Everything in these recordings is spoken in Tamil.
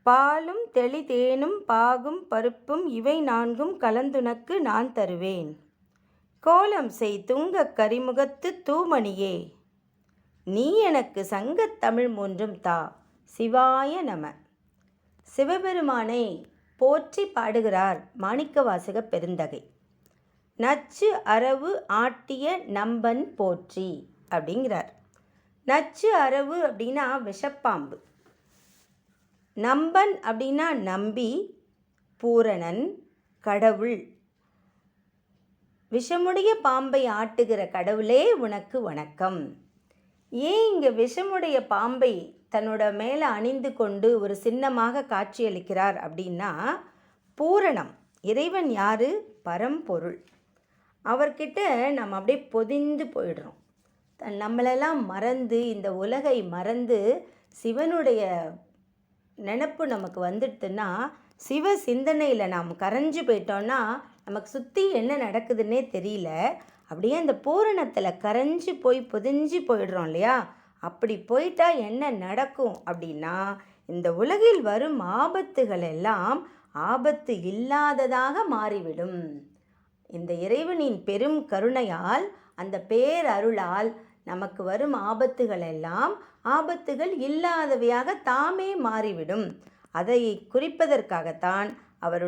பாலும் தெளிதேனும் பாகும் பருப்பும் இவை நான்கும் கலந்துனக்கு நான் தருவேன். கோலம் செய் துங்கக் கரிமுகத்து தூமணியே, நீ எனக்கு சங்கத் தமிழ் மூன்றும் தா. சிவாய நம. சிவபெருமானை போற்றி பாடுகிறார் மாணிக்கவாசக பெருந்தகை. நச்சு அரவு ஆட்டிய நம்பன் போற்றி அப்படிங்கிறார். நச்சு அரவு அப்படின்னா விஷப்பாம்பு, நம்பன் அப்படின்னா நம்பி, பூரணன் கடவுள். விஷமுடைய பாம்பை ஆட்டுகிற கடவுளே உனக்கு வணக்கம். ஏன் இங்கே விஷமுடைய பாம்பை தன்னோட மேலே அணிந்து கொண்டு ஒரு சின்னமாக காட்சியளிக்கிறார் அப்படின்னா, பூரணம் இறைவன் யார்? பரம்பொருள். அவர்கிட்ட நம்ம அப்படியே பொதிந்து போயிடுறோம். நம்மளெல்லாம் மறந்து, இந்த உலகை மறந்து சிவனுடைய நினப்பு நமக்கு வந்துடுதுன்னா, சிவ சிந்தனையில் நாம் கரைஞ்சு போயிட்டோன்னா நமக்கு சுற்றி என்ன நடக்குதுன்னே தெரியல. அப்படியே அந்த பூரணத்தில் கரைஞ்சி போய் பொதிஞ்சு போயிடுறோம் இல்லையா? அப்படி போயிட்டா என்ன நடக்கும் அப்படின்னா, இந்த உலகில் வரும் ஆபத்துகள் எல்லாம் ஆபத்து இல்லாததாக மாறிவிடும். இந்த இறைவனின் பெரும் கருணையால், அந்த பேரருளால் நமக்கு வரும் ஆபத்துகள் எல்லாம் ஆபத்துகள் இல்லாதவையாக தாமே மாறிவிடும். அதை குறிப்பதற்காகத்தான் அவர்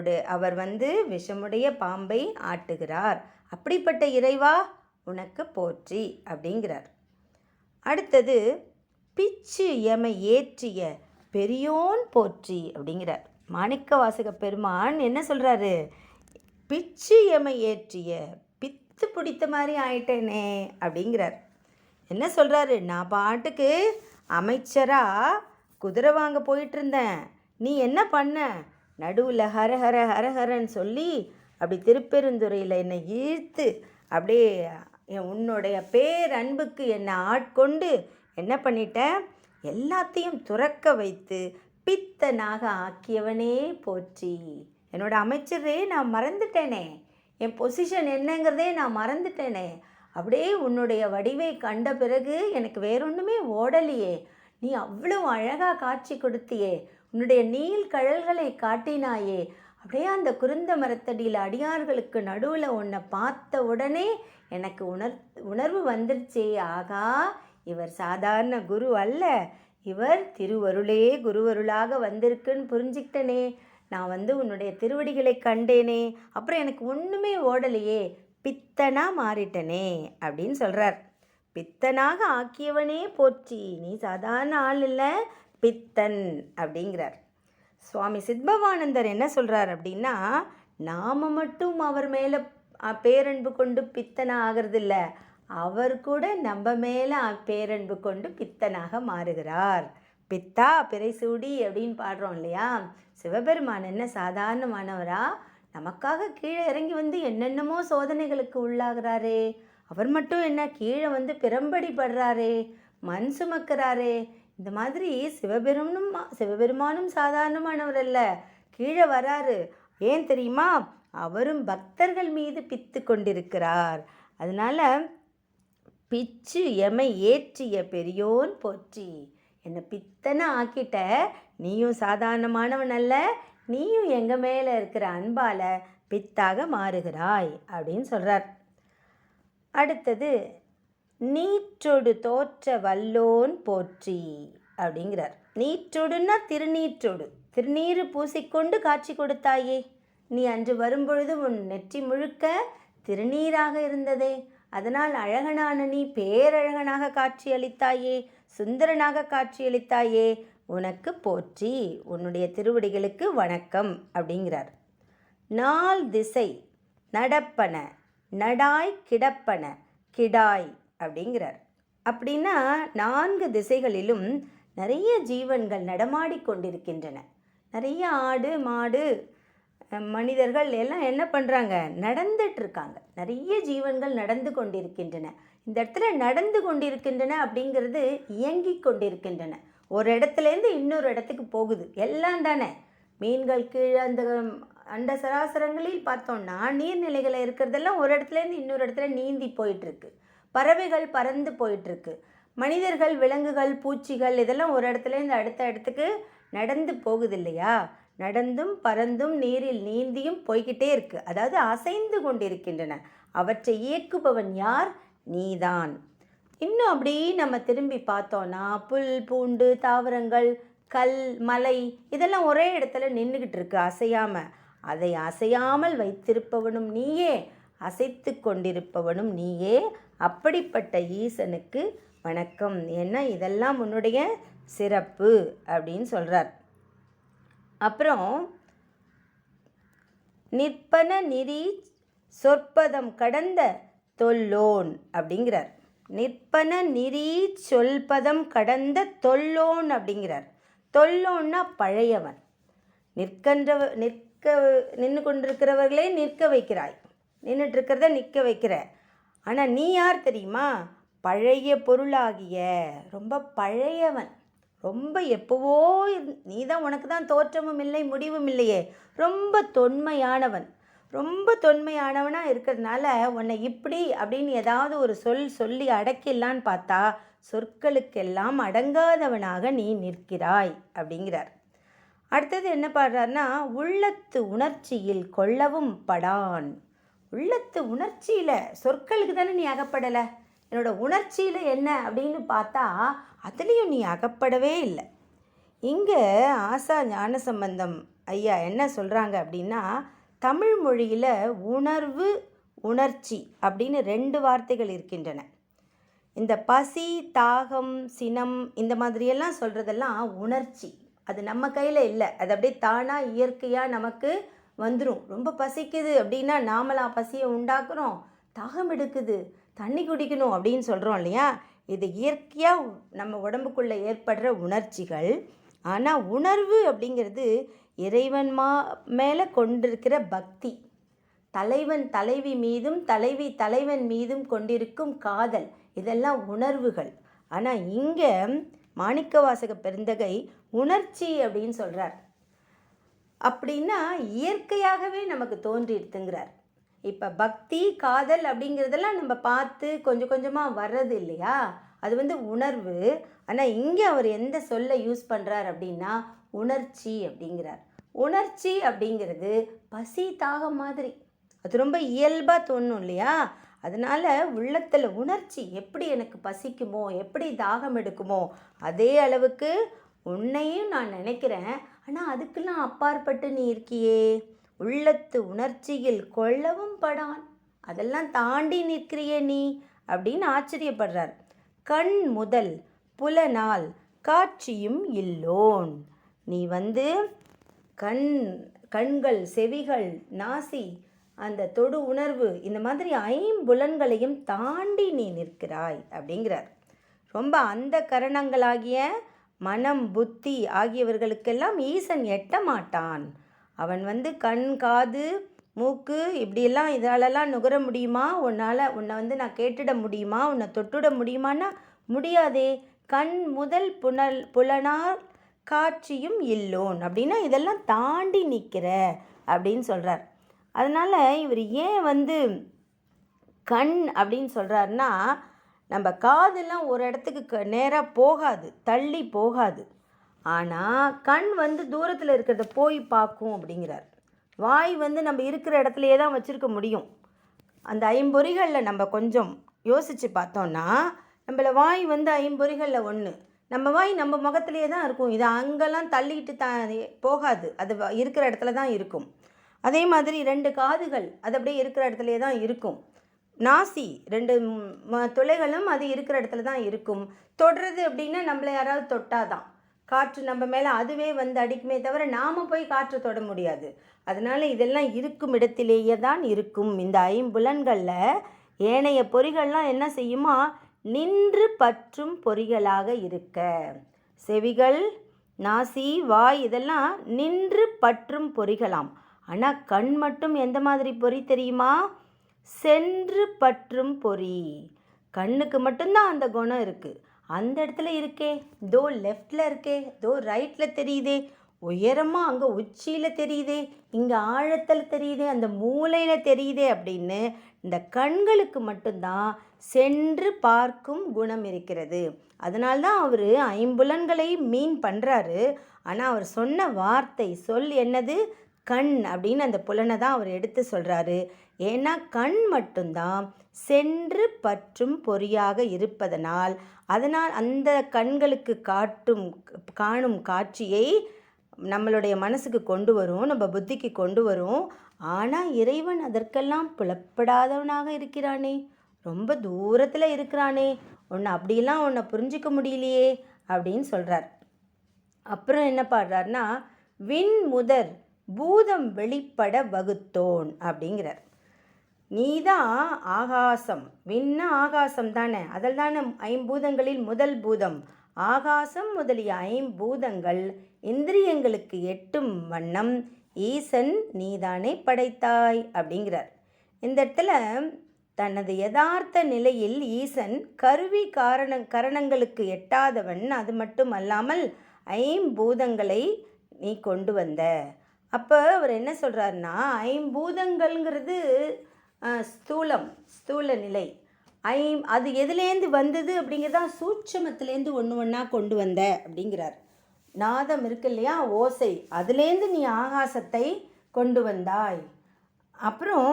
விஷமுடைய பாம்பை ஆட்டுகிறார். அப்படிப்பட்ட இறைவா உனக்கு போற்றி அப்படிங்கிறார். அடுத்தது, பிச்சு எமை ஏற்றிய பெரியோன் போற்றி அப்படிங்கிறார். மாணிக்கவாசக பெருமான் என்ன சொல்கிறாரு? பிச்சு எமை ஏற்றிய, பித்து பிடித்த மாதிரி ஆயிட்டேனே அப்படிங்கிறார். என்ன சொல்கிறாரு? நான் பாட்டுக்கு அமைச்சராக குதிரை வாங்க போயிட்டுருந்தேன். நீ என்ன பண்ண? நடுவில் ஹரஹர ஹரஹரன்னு சொல்லி அப்படி திருப்பெருந்துறையில் என்னை ஈர்த்து அப்படியே உன்னுடைய பேரன்புக்கு என்னை ஆட்கொண்டு என்ன பண்ணிட்டேன்? எல்லாத்தையும் துறக்க வைத்து பித்தனாக ஆக்கியவனே போற்றி. என்னோட அமைச்சரே நான் மறந்துட்டேனே, என் பொசிஷன் என்னங்கிறதே நான் மறந்துட்டேனே. அப்படியே உன்னுடைய வடிவை கண்ட பிறகு எனக்கு வேறொன்றுமே ஓடலையே. நீ அவ்வளோ அழகாக காட்சி கொடுத்தியே, உன்னுடைய நீள் கழல்களை காட்டினாயே. அப்படியே அந்த குருந்த மரத்தடியில் அடியார்களுக்கு நடுவில் உன்னை பார்த்த உடனே எனக்கு உணர்வு வந்துருச்சே. ஆகா, இவர் சாதாரண குரு அல்ல, இவர் திருவருளே குருவருளாக வந்திருக்குன்னு புரிஞ்சுக்கிட்டனே. நான் உன்னுடைய திருவடிகளை கண்டேனே, அப்புறம் எனக்கு ஒன்றுமே ஓடலையே, பித்தனாக மாறிட்டனே அப்படின்னு சொல்கிறார். பித்தனாக ஆக்கியவனே போற்றி, நீ சாதாரண ஆள் இல்லை, பித்தன் அப்படிங்கிறார். சுவாமி சித்பவானந்தர் என்ன சொல்கிறார் அப்படின்னா, நாம் மட்டும் அவர் மேலே பேரன்பு கொண்டு பித்தனாக ஆகிறதில்ல, அவர் கூட நம்ம மேலே பேரன்பு கொண்டு பித்தனாக மாறுகிறார். பித்தா பிறைசூடி அப்படின்னு பாடுறோம் இல்லையா? சிவபெருமான் என்ன சாதாரணமானவரா? நமக்காக கீழே இறங்கி என்னென்னமோ சோதனைகளுக்கு உள்ளாகிறாரே. அவர் மட்டும் என்ன கீழே பிறம்படி படுறாரே, மண் சுமக்கிறாரே. இந்த மாதிரி சிவபெருமானும் சாதாரணமானவர் அல்ல, கீழே வராரு. ஏன் தெரியுமா? அவரும் பக்தர்கள் மீது பித்து கொண்டிருக்கிறார். அதனால் பிச்சு எமை ஏற்றிய பெரியோன் போற்றி, என்னை பித்தனை ஆக்கிட்ட, நீயும் சாதாரணமானவன் அல்ல, நீயும் எங்கள் மேலே இருக்கிற அன்பால் பித்தாக மாறுகிறாய் அப்படின்னு சொல்கிறார். அடுத்தது, நீற்றொடு தோற்ற வல்லோன் போற்றி அப்படிங்கிறார். நீற்றொடுன்னா திருநீற்றொடு, திருநீறு பூசிக்கொண்டு காட்சி கொடுத்தாயே. நீ அன்று வரும்பொழுது உன் நெற்றி முழுக்க திருநீராக இருந்ததே, அதனால் அழகனான நீ பேரழகனாக காட்சியளித்தாயே, சுந்தரனாக காட்சியளித்தாயே, உனக்கு போற்றி, உன்னுடைய திருவடிகளுக்கு வணக்கம் அப்படிங்கிறார். நால் திசை நடப்பன நடாய் கிடப்பன கிடாய் அப்படிங்கிறார். அப்படின்னா 4 திசைகளிலும் நிறைய ஜீவன்கள் நடமாடி கொண்டிருக்கின்றன. நிறைய ஆடு மாடு மனிதர்கள் எல்லாம் என்ன பண்ணுறாங்க? நடந்துட்டுருக்காங்க. நிறைய ஜீவன்கள் நடந்து கொண்டிருக்கின்றன. இந்த இடத்துல நடந்து கொண்டிருக்கின்றன அப்படிங்கிறது இயங்கி கொண்டிருக்கின்றன. ஒரு இடத்துலேருந்து இன்னொரு இடத்துக்கு போகுது. எல்லாம் தானே. மீன்கள் கீழே அந்த அண்ட சராசரங்களில் பார்த்தோம்னா நீர்நிலைகளில் இருக்கிறதெல்லாம் ஒரு இடத்துலேருந்து இன்னொரு இடத்துல நீந்தி போயிட்டுருக்கு. பறவைகள் பறந்து போயிட்டுருக்கு. மனிதர்கள், விலங்குகள், பூச்சிகள் இதெல்லாம் ஒரு இடத்துலேருந்து அடுத்த இடத்துக்கு நடந்து போகுது இல்லையா, நடந்தும் பறந்தும் நீரில் நீந்தியும் போய்கிட்டே இருக்கு. அதாவது அசைந்து கொண்டிருக்கின்றன. அவற்றை இயக்குபவன் யார்? நீதான். இன்னும் அப்படி நம்ம திரும்பி பார்த்தோன்னா புல் பூண்டு தாவரங்கள் கல் மலை இதெல்லாம் ஒரே இடத்துல நின்றுக்கிட்டு இருக்கு அசையாமல். அதை அசையாமல் வைத்திருப்பவனும் நீயே, அசைத்து கொண்டிருப்பவனும் நீயே. அப்படிப்பட்ட ஈசனுக்கு வணக்கம். ஏன்னா இதெல்லாம் உன்னுடைய சிறப்பு அப்படின்னு சொல்கிறார். அப்புறம் நிற்பன நிறி சொற்பதம் கடந்த தொல்லோன் அப்படிங்கிறார். நிற்பன நிறி சொல்பதம் கடந்த தொல்லோன் அப்படிங்கிறார். தொல்லோன்னா பழையவன். நின்று கொண்டிருக்கிறவர்களே நிற்க வைக்கிறாய், நின்றுட்டு இருக்கிறத நிற்க வைக்கிற. ஆனால் நீ யார் தெரியுமா? பழைய பொருளாகிய ரொம்ப பழையவன், ரொம்ப எப்போவோ நீ தான், உனக்கு தான் தோற்றமும் இல்லை முடிவும் இல்லையே, ரொம்ப தொன்மையானவன். ரொம்ப தொன்மையானவனாக இருக்கிறதுனால உன்னை இப்படி அப்படின்னு ஏதாவது ஒரு சொல்லி அடக்கிடலான்னு பார்த்தா சொற்களுக்கெல்லாம் அடங்காதவனாக நீ நிற்கிறாய் அப்படிங்கிறார். அடுத்தது என்ன பாடுறாருன்னா, உள்ளத்து உணர்ச்சியில் கொள்ளவும் படான். உள்ளத்து உணர்ச்சியில், சொற்களுக்கு தானே நீ அகப்படலை, என்னோட உணர்ச்சியில் என்ன அப்படின்னு பார்த்தா அதுலேயும் நீ அகப்படவே இல்லை. இங்கே ஆசா ஞானசம்பந்தம் ஐயா என்ன சொல்கிறாங்க அப்படின்னா, தமிழ் மொழியில் உணர்வு உணர்ச்சி அப்படின்னு 2 வார்த்தைகள் இருக்கின்றன. இந்த பசி தாகம் சினம் இந்த மாதிரியெல்லாம் சொல்கிறதெல்லாம் உணர்ச்சி. அது நம்ம கையில் இல்லை, அது அப்படியே தானாக இயற்கையாக நமக்கு வந்துடும். ரொம்ப பசிக்குது அப்படின்னா நாமளாக பசியை உண்டாக்குறோம், தாகம் எடுக்குது தண்ணி குடிக்கணும் அப்படின்னு சொல்கிறோம் இல்லையா. இது இயற்கையாக நம்ம உடம்புக்குள்ளே ஏற்படுற உணர்ச்சிகள். ஆனால் உணர்வு அப்படிங்கிறது இறைவன் மேலே கொண்டிருக்கிற பக்தி, தலைவன் தலைவி மீதும் தலைவி தலைவன் மீதும் கொண்டிருக்கும் காதல், இதெல்லாம் உணர்வுகள். ஆனால் இங்கே மாணிக்கவாசக பெருந்தகை உணர்ச்சி அப்படின்னு சொல்கிறார். அப்படின்னா இயற்கையாகவே நமக்கு தோன்றிடுதுங்கிறார். இப்போ பக்தி காதல் அப்படிங்கிறதெல்லாம் நம்ம பார்த்து கொஞ்சம் கொஞ்சமாக வர்றது இல்லையா, அது உணர்வு. ஆனால் இங்கே அவர் எந்த சொல்லை யூஸ் பண்ணுறார் அப்படின்னா உணர்ச்சி அப்படிங்கிறார். உணர்ச்சி அப்படிங்கிறது பசி தாகம் மாதிரி, அது ரொம்ப இயல்பாக தோணும் இல்லையா. அதனால் உள்ளத்தில் உணர்ச்சி எப்படி எனக்கு பசிக்குமோ, எப்படி தாகம் எடுக்குமோ அதே அளவுக்கு உன்னையும் நான் நினைக்கிறேன். ஆனால் அதுக்கெல்லாம் அப்பாற்பட்டு நீ இருக்கியே, உள்ளத்து உணர்ச்சியில் கொள்ளவும் படான், அதெல்லாம் தாண்டி நிற்கிறியே நீ அப்படின்னு ஆச்சரியப்படுறார். கண் முதல் புலனால் காட்சியும் இல்லோன். நீ கண்கள் செவிகள் நாசி அந்த தொடு உணர்வு இந்த மாதிரி 5 தாண்டி நீ நிற்கிறாய் அப்படிங்கிறார். ரொம்ப அந்த கரணங்களாகிய மனம் புத்தி ஆகியவர்களுக்கெல்லாம் ஈசன் எட்ட மாட்டான். அவன் கண் காது மூக்கு இப்படியெல்லாம் இதாலெல்லாம் நுகர முடியுமா, உன்னை நான் கேட்டுட முடியுமா, உன்னை தொட்டுட முடியுமான்னா முடியாதே. கண் முதல் புலனால் காட்சியும் இல்லோன் அப்படின்னா இதெல்லாம் தாண்டி நிற்கிற அப்படின்னு சொல்கிறார். அதனால் இவர் ஏன் கண் அப்படின்னு சொல்கிறாருன்னா, நம்ம காதெல்லாம் ஒரு இடத்துக்கு நேராக போகாது, தள்ளி போகாது. ஆனால் கண் தூரத்தில் இருக்கிறத போய் பார்க்கும் அப்படிங்கிறார். வாய் நம்ம இருக்கிற இடத்துலையே தான் வச்சுருக்க முடியும். அந்த 5 பொறிகளில் நம்ம கொஞ்சம் யோசித்து பார்த்தோன்னா, நம்மள வாய் 5 பொறிகளில் ஒன்று. நம்ம வாய் நம்ம முகத்திலே தான் இருக்கும், இது அங்கெல்லாம் தள்ளிக்கிட்டு போகாது, அது இருக்கிற இடத்துல தான் இருக்கும். அதே மாதிரி 2 காதுகள் அது அப்படியே இருக்கிற இடத்துலே தான் இருக்கும். நாசி 2 துளைகளும் அது இருக்கிற இடத்துல தான் இருக்கும். தொடுறது அப்படின்னா நம்மளை யாராவது தொட்டாதான், காற்று நம்ம மேலே அதுவே அடிக்குமே தவிர நாம் போய் காற்று தொட முடியாது. அதனால் இதெல்லாம் இருக்கும் இடத்திலேயே தான் இருக்கும். இந்த 5 புலன்களில் ஏனைய பொறிகள்லாம் என்ன செய்யுமா, நின்று பற்றும் பொறிகளாக இருக்க. செவிகள் நாசி வாய் இதெல்லாம் நின்று பற்றும் பொறிகளாம். ஆனால் கண் மட்டும் எந்த மாதிரி பொறி தெரியுமா, சென்று பற்றும் பொறி. கண்ணுக்கு மட்டும்தான் அந்த குணம் இருக்குது. அந்த இடத்துல இருக்கே, தோ லெஃப்டில் இருக்கே, தோ ரைட்டில் தெரியுதே, உயரமாக அங்கே உச்சியில் தெரியுதே, இங்கே ஆழத்தில் தெரியுதே, அந்த மூலையில் தெரியுதே அப்படின்னு இந்த கண்களுக்கு மட்டும்தான் சென்று பார்க்கும் குணம் இருக்கிறது. அதனால்தான் அவர் ஐம்புலன்களை மீன் பண்ணுறாரு. ஆனால் அவர் சொன்ன வார்த்தை என்னது? கண் அப்படின்னு அந்த புலனை தான் அவர் எடுத்து சொல்கிறாரு. ஏன்னா கண் மட்டும்தான் சென்று பற்றும் பொறியாக இருப்பதனால், அதனால் அந்த கண்களுக்கு காணும் காட்சியை நம்மளுடைய மனசுக்கு கொண்டு வரும், நம்ம புத்திக்கு கொண்டு வரும். ஆனால் இறைவன் அதற்கெல்லாம் புலப்படாதவனாக இருக்கிறானே, ரொம்ப தூரத்தில் இருக்கிறானே, அப்படியெல்லாம் உன்னை புரிஞ்சிக்க முடியலையே அப்படின்னு சொல்கிறார். அப்புறம் என்ன பாடுறாருன்னா, விண் முதற் பூதம் வெளிப்பட வகுத்தோன் அப்படிங்கிறார். நீதான் ஆகாசம், விண்ண ஆகாசம் தானே, அதில் தானே ஐம்பூதங்களில் முதல் பூதம் ஆகாசம் முதலிய ஐம்பூதங்கள் இந்திரியங்களுக்கு எட்டும் வண்ணம் ஈசன் நீதானே படைத்தாய் அப்படிங்கிறார். இந்த இடத்துல தனது யதார்த்த நிலையில் ஈசன் கருவி கரணங்களுக்கு எட்டாதவன். அது மட்டும் அல்லாமல் ஐம்பூதங்களை நீ கொண்டு வந்த. அப்போ அவர் என்ன சொல்கிறாருன்னா, ஐம்பூதங்கள்ங்கிறது ஸ்தூல நிலை. அது எதுலேருந்து வந்தது அப்படிங்கிறதா சூட்சமத்திலேருந்து ஒன்று ஒன்றா கொண்டு வந்த அப்படிங்கிறார். நாதம் இருக்கு இல்லையா, ஓசை, அதுலேருந்து நீ ஆகாசத்தை கொண்டு வந்தாய். அப்புறம்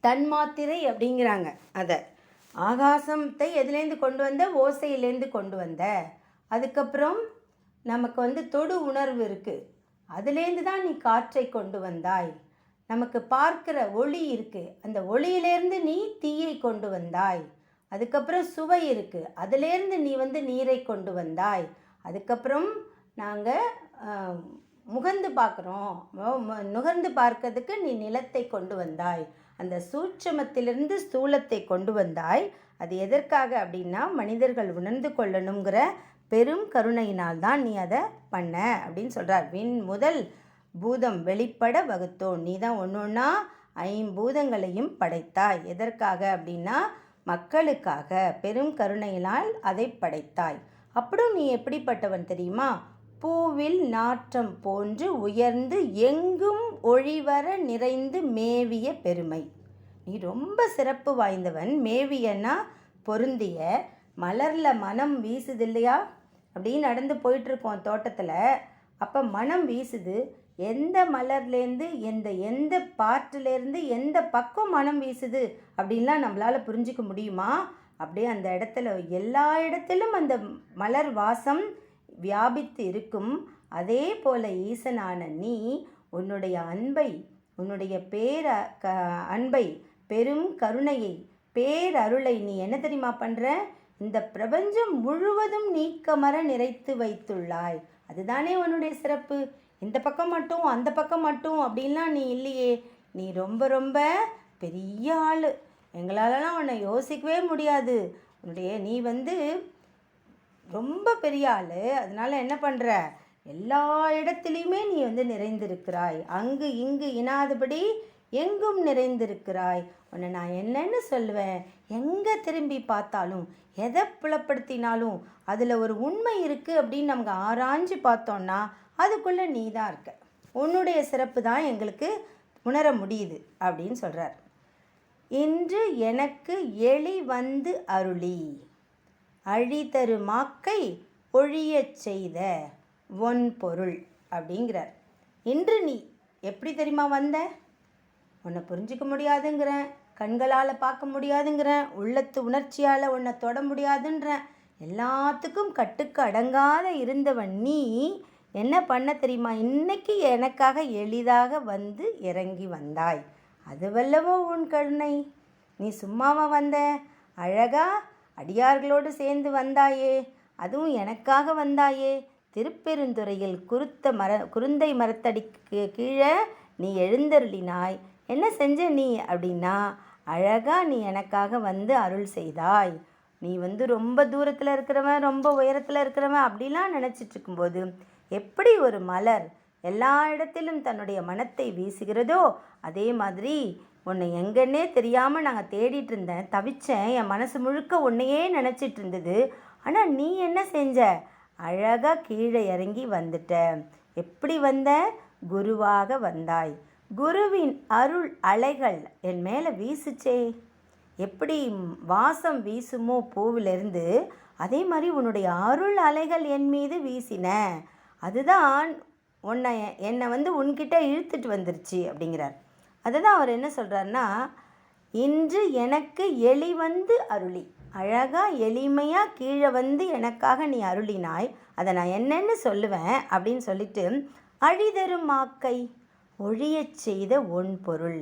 தன்மாத்திரை அப்படிங்கிறாங்க. அதை ஆகாசத்தை எதுலேருந்து கொண்டு வந்த? ஓசையிலேருந்து கொண்டு வந்த. அதுக்கப்புறம் நமக்கு தொடு உணர்வு இருக்குது, அதுலேருந்து தான் நீ காற்றை கொண்டு வந்தாய். நமக்கு பார்க்கிற ஒளி இருக்குது, அந்த ஒளியிலேருந்து நீ தீயை கொண்டு வந்தாய். அதுக்கப்புறம் சுவை இருக்குது, அதுலேருந்து நீ நீரை கொண்டு வந்தாய். அதுக்கப்புறம் நாங்கள் முகந்து பார்க்குறோம், நுகர்ந்து பார்க்கறதுக்கு நீ நிலத்தை கொண்டு வந்தாய். அந்த சூட்சமத்திலிருந்து ஸ்தூலத்தை கொண்டு வந்தாய். அது எதற்காக அப்படின்னா, மனிதர்கள் உணர்ந்து கொள்ளணுங்கிற பெரும் கருணையினால் தான் நீ அதை பண்ண அப்படின்னு சொல்கிறார். விண் முதல் பூதம் வெளிப்பட வகுத்தோன், நீ தான் ஒன்று ஒன்றா ஐம்பூதங்களையும் படைத்தாய். எதற்காக அப்படின்னா, மக்களுக்காக பெரும் கருணையினால் அதை படைத்தாய். அப்புறம் நீ எப்படிப்பட்டவன் தெரியுமா? பூவில் நாற்றம் போன்று உயர்ந்து எங்கும் ஒளிவர நிறைந்து மேவிய பெருமை. நீ ரொம்ப சிறப்பு வாய்ந்தவன். மேவியன்னா பொருந்திய. மலரில் மனம் வீசுது இல்லையா, அப்படின்னு நடந்து போயிட்டுருக்கோம் தோட்டத்தில். அப்போ மனம் வீசுது. எந்த மலர்லேருந்து எந்த பாட்டிலேருந்து எந்த பக்கம் மனம் வீசுது அப்படின்லாம் நம்மளால் புரிஞ்சிக்க முடியுமா? அப்படியே அந்த இடத்துல எல்லா இடத்திலும் அந்த மலர் வாசம் வியாபித்து இருக்கும். அதே போல் ஈசனான நீ உன்னுடைய அன்பை, உன்னுடைய அன்பை, பெரும் கருணையை, பேரருளை நீ என்ன தெரியுமா பண்ணுற? இந்த பிரபஞ்சம் முழுவதும் நீக்கமர நிறைத்து வைத்துள்ளாய். அதுதானே உன்னுடைய சிறப்பு. இந்த பக்கம் மட்டும் அந்த பக்கம் மட்டும் அப்படின்லாம் நீ இல்லையே. நீ ரொம்ப ரொம்ப பெரிய ஆள். எங்களாலலாம் உன்னை யோசிக்கவே முடியாது. நீ ரொம்ப பெரிய ஆள். அதனால் என்ன பண்ணுற? எல்லா இடத்துலையுமே நீ நிறைந்திருக்கிறாய். அங்கு இங்கு இனாதபடி எங்கும் நிறைந்திருக்கிறாய். உன்னை நான் என்னன்னு சொல்லுவேன்? எங்கே திரும்பி பார்த்தாலும், எதை புலப்படுத்தினாலும் அதில் ஒரு உண்மை இருக்குது அப்படின்னு நமக்கு ஆராய்ஞ்சு பார்த்தோன்னா அதுக்குள்ளே நீ தான் இருக்க. உன்னுடைய சிறப்பு தான் எங்களுக்கு உணர முடியுது அப்படின்னு சொல்கிறார். இன்று எனக்கு எளி வந்து அருளி அழிதரு மாக்கை ஒழியச் செய்த ஒன் பொருள் அப்படிங்கிறார். இன்று நீ எப்படி தெரியுமா வந்த? உன்னை புரிஞ்சிக்க முடியாதுங்கிறேன், கண்களால் பார்க்க முடியாதுங்கிறேன், உள்ளத்து உணர்ச்சியால் உன்னை தொட முடியாதுன்றேன். எல்லாத்துக்கும் கட்டுக்கு அடங்காத இருந்தவன் நீ என்ன பண்ண தெரியுமா? இன்னைக்கு எனக்காக எளிதாக இறங்கி வந்தாய். அதுவல்லவோ உன் கருணை. நீ சும்மாவா வந்த? அழகா அடியார்களோடு சேர்ந்து வந்தாயே, அதுவும் எனக்காக வந்தாயே. திருப்பெருந்துறையில் குருந்தை மரத்தடிக்கு கீழே நீ எழுந்தருளினாய். என்ன செஞ்ச நீ அப்படின்னா, அழகா நீ எனக்காக அருள் செய்தாய். நீ ரொம்ப தூரத்தில் இருக்கிறவன், ரொம்ப உயரத்தில் இருக்கிறவன் அப்படிலாம் நினச்சிட்டு இருக்கும்போது, எப்படி ஒரு மலர் எல்லா இடத்திலும் தன்னுடைய மனத்தை வீசுகிறதோ, அதே மாதிரி உன்னை எங்கன்னே தெரியாமல் நாங்கள் தேடிட்டு இருந்தேன், தவிச்சேன். என் மனசு முழுக்க உன்னையே நினச்சிட்டு இருந்தது. ஆனால் நீ என்ன செஞ்ச? அழகாக கீழே இறங்கி வந்துட்ட. எப்படி வந்த? குருவாக வந்தாய். குருவின் அருள் அலைகள் என் மேலே வீசுச்சே. எப்படி வாசம் வீசுமோ பூவிலிருந்து, அதே மாதிரி உன்னுடைய அருள் அலைகள் என் மீது வீசின. அதுதான் என்னை உன்கிட்ட இழுத்துட்டு வந்துருச்சு அப்படிங்கிறார். அதுதான் அவர் என்ன சொல்கிறாருன்னா, இன்று எனக்கு எளிவந்து அருளி, அழகாக எளிமையாக கீழே எனக்காக நீ அருளினாய், அதை நான் என்னென்னு சொல்லுவேன் அப்படின்னு சொல்லிட்டு, அழிதரும் ஆக்கை ஒழியச் செய்த ஒன் பொருள்.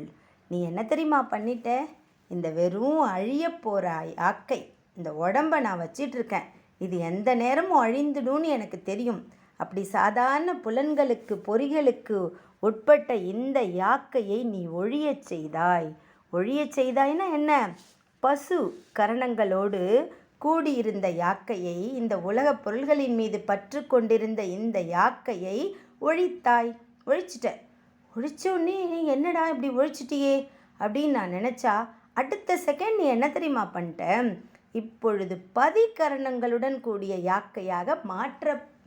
நீ என்ன தெரியுமா பண்ணிட்ட? இந்த வெறும் அழிய போகிற ஆக்கை, இந்த உடம்பை நான் வச்சிட்ருக்கேன், இது எந்த நேரமும் அழிந்துடும்னு எனக்கு தெரியும். அப்படி சாதாரண புலன்களுக்கு பொறிகளுக்கு உட்பட்ட இந்த யாக்கையை நீ ஒழியச் செய்தாய். ஒழியச் செய்தாய்னா என்ன? பசு கரணங்களோடு கூடியிருந்த யாக்கையை, இந்த உலக பொருள்களின் மீது பற்று கொண்டிருந்த இந்த யாக்கையை ஒழித்தாய். ஒழிச்சோடனே என்னடா இப்படி ஒழிச்சிட்டியே அப்படின்னு நான் நினச்சா, அடுத்த செகண்ட் நீ என்ன தெரியுமா பண்ணிட்ட? இப்பொழுது பதிகரணங்களுடன் கூடிய யாக்கையாக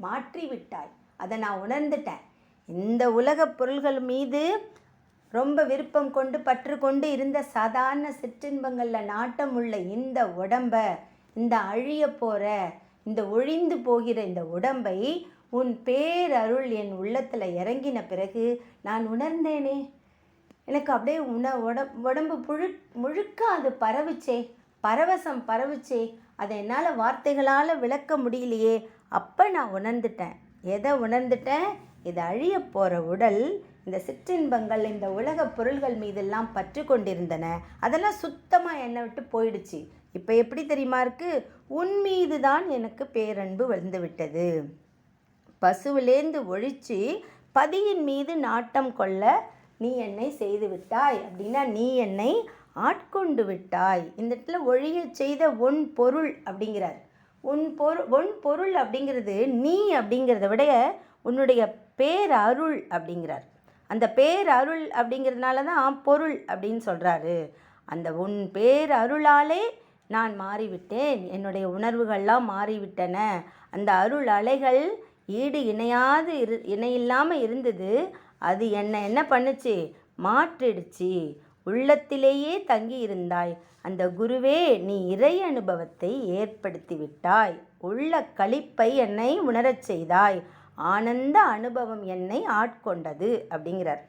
மாற்றி விட்டாய். அதை நான் உணர்ந்துட்டேன். இந்த உலக பொருள்கள் மீது ரொம்ப விருப்பம் கொண்டு பற்று கொண்டு இருந்த சாதாரண சிற்றின்பங்களில் நாட்டம் உள்ள இந்த உடம்பை, இந்த அழிய போகிற, இந்த ஒழிந்து போகிற இந்த உடம்பை உன் பேரருள் என் உள்ளத்தில் இறங்கின பிறகு நான் உணர்ந்தேனே. எனக்கு அப்படியே உடம்பு முழுக்க அது பரவசம் பரவுச்சே. அதை என்னால் வார்த்தைகளால் விளக்க முடியலையே. அப்போ நான் உணர்ந்துட்டேன். எதை உணர்ந்துட்டேன்? இது அழிய போகிற உடல், இந்த சிற்றின்பங்கள், இந்த உலக பொருள்கள் மீதெல்லாம் பற்று கொண்டிருந்தன, அதெல்லாம் சுத்தமாக என்னை விட்டு போயிடுச்சு. இப்போ எப்படி தெரியுமா இருக்குது? உன் மீது தான் எனக்கு பேரன்பு விட்டது. பசுவிலேந்து ஒழித்து பதியின் மீது நாட்டம் கொள்ள நீ என்னை செய்து விட்டாய். அப்படின்னா நீ என்னை ஆட்கொண்டு விட்டாய். இந்த இடத்துல ஒழிய செய்த ஒன் பொருள் அப்படிங்கிறார். ஒன் பொருள் அப்படிங்கிறது நீ அப்படிங்கிறத விட உன்னுடைய பேரருள் அப்படிங்கிறார். அந்த பேரருள் அப்படிங்கிறதுனால தான் பொருள் அப்படின்னு சொல்கிறாரு. அந்த உன் பேரருளாலே நான் மாறிவிட்டேன், என்னுடைய உணர்வுகள்லாம் மாறிவிட்டன. அந்த அருள் அலைகள் ஈடு இணையில்லாமல் இருந்தது. அது என்ன பண்ணுச்சு? மாற்றிடுச்சு. உள்ளத்திலேயே தங்கி இருந்தாய். அந்த குருவே நீ இறை அனுபவத்தை ஏற்படுத்தி விட்டாய். உள்ள களிப்பை என்னை உணரச் செய்தாய். ஆனந்த அனுபவம் என்னை ஆட்கொண்டது அப்படிங்கிறார்.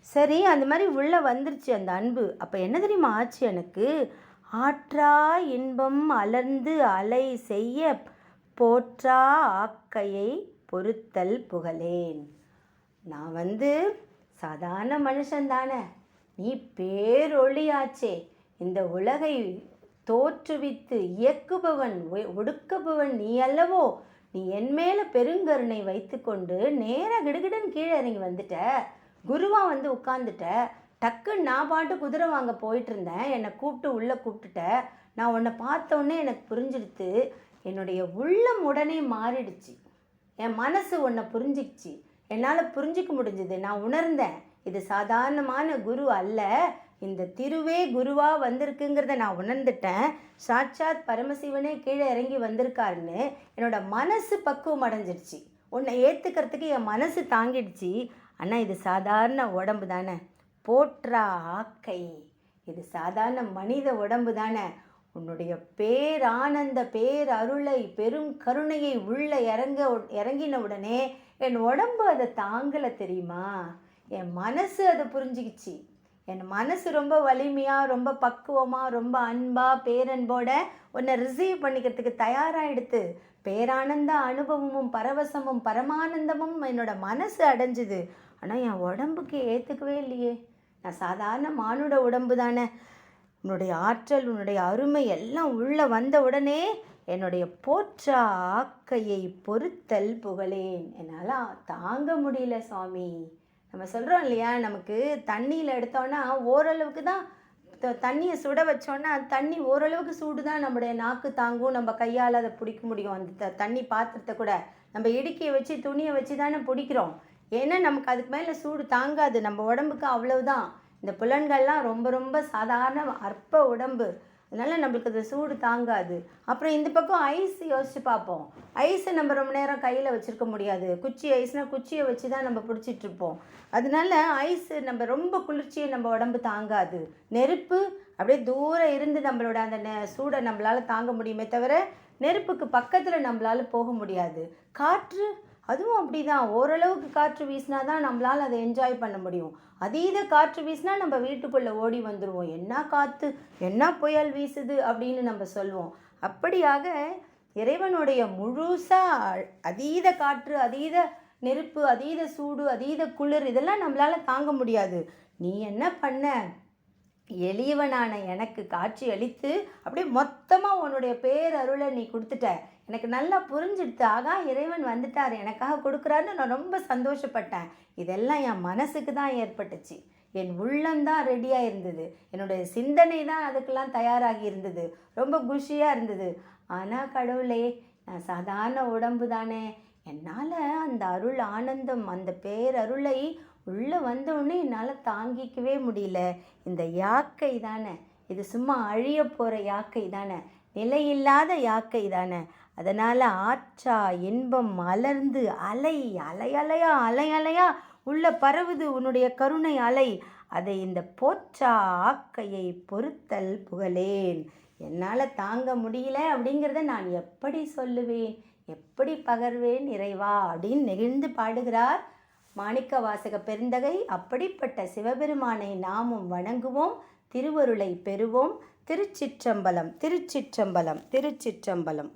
சரி, அந்த மாதிரி உள்ள வந்துருச்சு அந்த அன்பு. அப்போ என்ன தெரியுமா ஆச்சு எனக்கு? ஆற்றா இன்பம் அலர்ந்து அலை செய்ய போற்றா ஆக்கையை பொறுத்தல் புகழேன். நான் சாதாரண மனுஷன்தானே, நீ பேரொளியாச்சே. இந்த உலகை தோற்றுவித்து இயக்குபவன் ஒடுக்குபவன் நீ அல்லவோ. நீ என் மேலே பெருங்கருணை வைத்து கொண்டு நேராக கிடுகிடன் கீழே இறங்கி வந்துட்ட. குருவாக உட்காந்துட்ட. டக்குன்னு நான் பாட்டு குதிரை வாங்க போயிட்டு இருந்தேன், என்னை உள்ளே கூப்பிட்டுட்ட. நான் உன்னை பார்த்தோன்னே எனக்கு புரிஞ்சிடுத்து. என்னுடைய உள்ளம் உடனே மாறிடுச்சு. என் மனசு உன்னை புரிஞ்சிடுச்சு. என்னால் புரிஞ்சிக்க முடிஞ்சுது. நான் உணர்ந்தேன், இது சாதாரணமான குரு அல்ல, இந்த திருவே குருவாக வந்திருக்குங்கிறத நான் உணர்ந்துட்டேன். சாட்சாத் பரமசிவனே கீழே இறங்கி வந்திருக்காருன்னு என்னோட மனசு பக்குவம் அடைஞ்சிடுச்சு. உன்னை ஏற்றுக்கிறதுக்கு என் மனசு தாங்கிடுச்சு. ஆனால் இது சாதாரண உடம்பு தானே, போற்றா ஆக்கை, இது சாதாரண மனித உடம்பு தானே. உன்னுடைய பேரானந்த பேரருளை பெரும் கருணையை உள்ள இறங்கின உடனே என் உடம்பு அதை தாங்கலை தெரியுமா. என் மனசு அதை புரிஞ்சுக்கிச்சு. என் மனசு ரொம்ப வலிமையாக, ரொம்ப பக்குவமாக, ரொம்ப அன்பாக, பேரன்போட உன்னை ரிசீவ் பண்ணிக்கிறதுக்கு தயாராகிடுது. பேரானந்த அனுபவமும் பரவசமும் பரமானந்தமும் என்னோட மனசு அடைஞ்சுது. ஆனால் என் உடம்புக்கு ஏற்றுக்கவே இல்லையே. நான் சாதாரண மானுட உடம்பு தானே. உன்னுடைய ஆற்றல், உன்னுடைய அருமை எல்லாம் உள்ளே வந்த உடனே என்னுடைய போற்ற ஆக்கையை பொறுத்தல் புகழேன். என்னால் தாங்க முடியல சுவாமி. நம்ம சொல்கிறோம் இல்லையா, நமக்கு தண்ணியில் எடுத்தோன்னா ஓரளவுக்கு தான் தண்ணியை சுட வச்சோன்னா தண்ணி ஓரளவுக்கு சூடு தான் நம்முடைய நாக்கு தாங்கும், நம்ம கையால் அதை பிடிக்க முடியும். அந்த தண்ணி பாத்திரத்தை கூட நம்ம இடுக்கியை வச்சு துணியை வச்சு தானே பிடிக்கிறோம். ஏன்னா நமக்கு அதுக்கு மேலே சூடு தாங்காது. நம்ம உடம்புக்கு அவ்வளவுதான். இந்த புலன்கள்லாம் ரொம்ப ரொம்ப சாதாரண அற்ப உடம்பு, அதனால் நம்மளுக்கு அது சூடு தாங்காது. அப்புறம் இந்த பக்கம் ஐஸ் யோசித்து பார்ப்போம். ஐஸை நம்ம ரொம்ப நேரம் கையில் வச்சுருக்க முடியாது. ஐஸ்னால் குச்சியை வச்சு தான் நம்ம பிடிச்சிட்ருப்போம். அதனால ஐஸ் நம்ம ரொம்ப குளிர்ச்சியை நம்ம உடம்பு தாங்காது. நெருப்பு அப்படியே தூரம் இருந்து நம்மளோட அந்த சூடை நம்மளால் தாங்க முடியுமே தவிர நெருப்புக்கு பக்கத்தில் நம்மளால் போக முடியாது. காற்று அதுவும் அப்படி தான். ஓரளவுக்கு காற்று வீசினா தான் நம்மளால் அதை என்ஜாய் பண்ண முடியும். அதீத காற்று வீசினா நம்ம வீட்டுக்குள்ளே ஓடி வந்துடுவோம். என்ன காற்று, என்ன புயல் வீசுது அப்படின்னு நம்ம சொல்லுவோம். அப்படியாக இறைவனுடைய முழுசாக அதீத காற்று, அதீத நெருப்பு, அதீத சூடு, அதீத குளிர் இதெல்லாம் நம்மளால் தாங்க முடியாது. நீ என்ன பண்ண, எளியவனான எனக்கு காட்சி அளித்து அப்படியே மொத்தமாக உன்னுடைய பேரருளை நீ கொடுத்துட்ட. எனக்கு நல்லா புரிஞ்சிடுத்து. ஆகா, இறைவன் வந்துட்டார், எனக்காக கொடுக்குறாருன்னு நான் ரொம்ப சந்தோஷப்பட்டேன். இதெல்லாம் என் மனசுக்கு தான் ஏற்பட்டுச்சு. என் உள்ளம்தான் ரெடியாக இருந்தது. என்னுடைய சிந்தனை தான் அதுக்கெல்லாம் தயாராகி இருந்தது. ரொம்ப குஷியாக இருந்தது. ஆனால் கடவுளே, நான் சாதாரண உடம்பு தானே, என்னால் அந்த அருள் ஆனந்தம், அந்த பேரருளை உள்ளே வந்தோடனே என்னால் தாங்கிக்கவே முடியல. இந்த யாக்கை தானே, இது சும்மா அழிய போகிற யாக்கை தானே, நிலையில்லாத யாக்கை தானே. அதனால் ஆற்றா இன்பம் மலர்ந்து அலை அலையலையா அலையலையா உள்ள பரவுது உன்னுடைய கருணை அலை. அதை இந்த போற்றா ஆக்கையை பொறுத்தல் புகழேன். என்னால் தாங்க முடியல அப்படிங்கிறத நான் எப்படி சொல்லுவேன், எப்படி பகர்வேன் இறைவா அப்படின்னு நெகிழ்ந்து பாடுகிறார் மாணிக்க வாசக பெருந்தகை. அப்படிப்பட்ட சிவபெருமானை நாமும் வணங்குவோம், திருவருளை பெறுவோம். திருச்சிற்றம்பலம், திருச்சிற்றம்பலம், திருச்சிற்றம்பலம்.